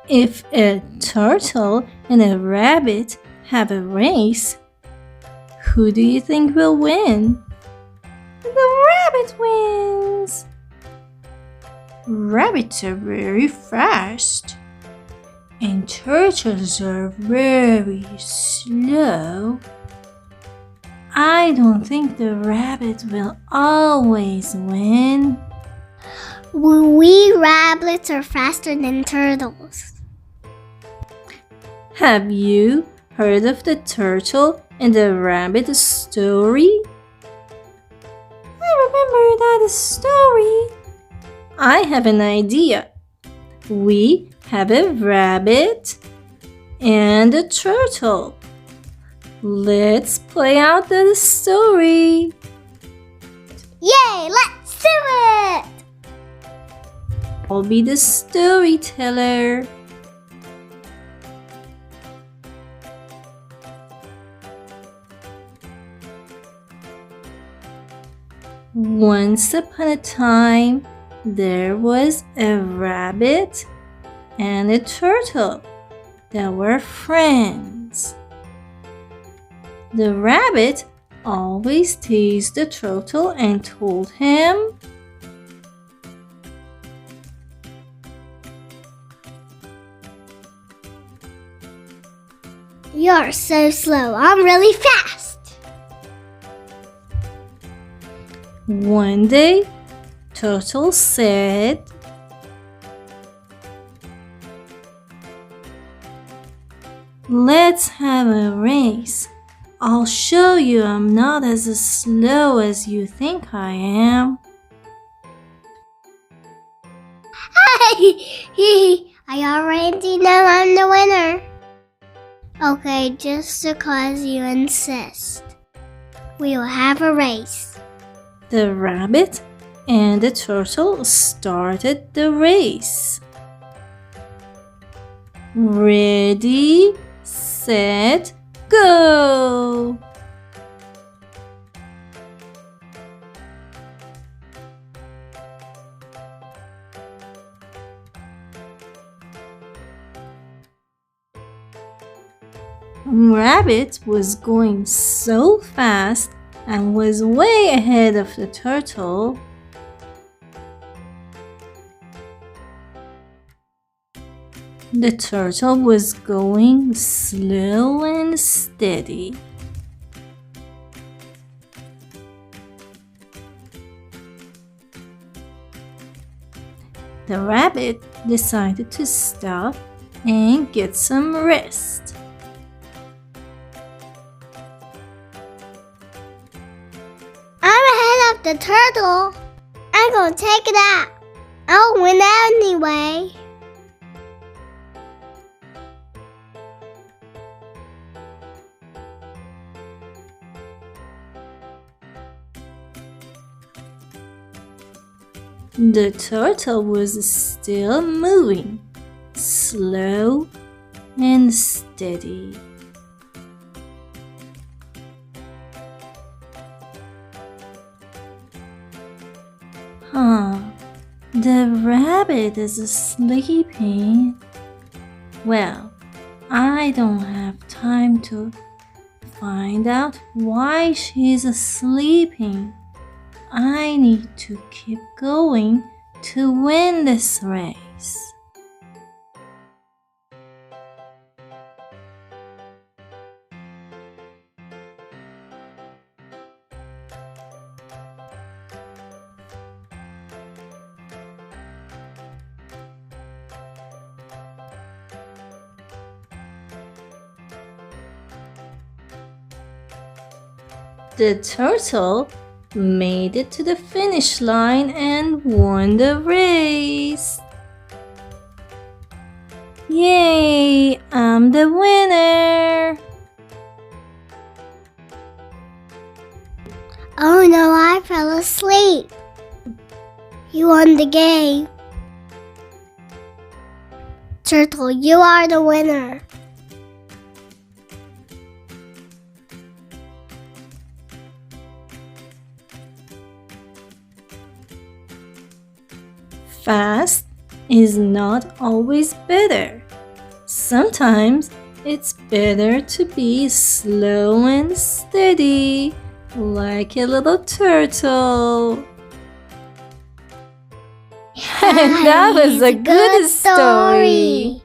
If a turtle and a rabbit have a race, who do you think will win? The rabbit wins! Rabbits are very fast, and turtles are very slow. I don't think the rabbit will always win. We rabbits are faster than turtles. Have you heard of the turtle and the rabbit story? I remember that story. I have an idea. We have a rabbit and a turtle. Let's play out the story. Yay, let's do it! I'll be the storyteller. Once upon a time, there was a rabbit and a turtle that were friends. The rabbit always teased the turtle and told him, You're so slow. I'm really fast. One day, Turtle said, Let's have a race. I'll show you I'm not as slow as you think I am. I already know I'm the winner. Okay, just because you insist. We will have a race. The rabbit and the turtle started the race. Ready, set, go! Rabbit was going so fast and was way ahead of the turtle. The turtle was going slow and steady. The rabbit decided to stop and get some rest. I'm ahead of the turtle. I'm gonna take it out. I'll win anyway. The turtle was still moving, slow and steady. The rabbit is sleeping. Well, I don't have time to find out why she's sleeping. I need to keep going to win this race. The turtle made it to the finish line and won the race. Yay! I'm the winner! Oh no, I fell asleep. You won the game. Turtle, you are the winner. Fast is not always better. Sometimes it's better to be slow and steady, like a little turtle. That was a good story.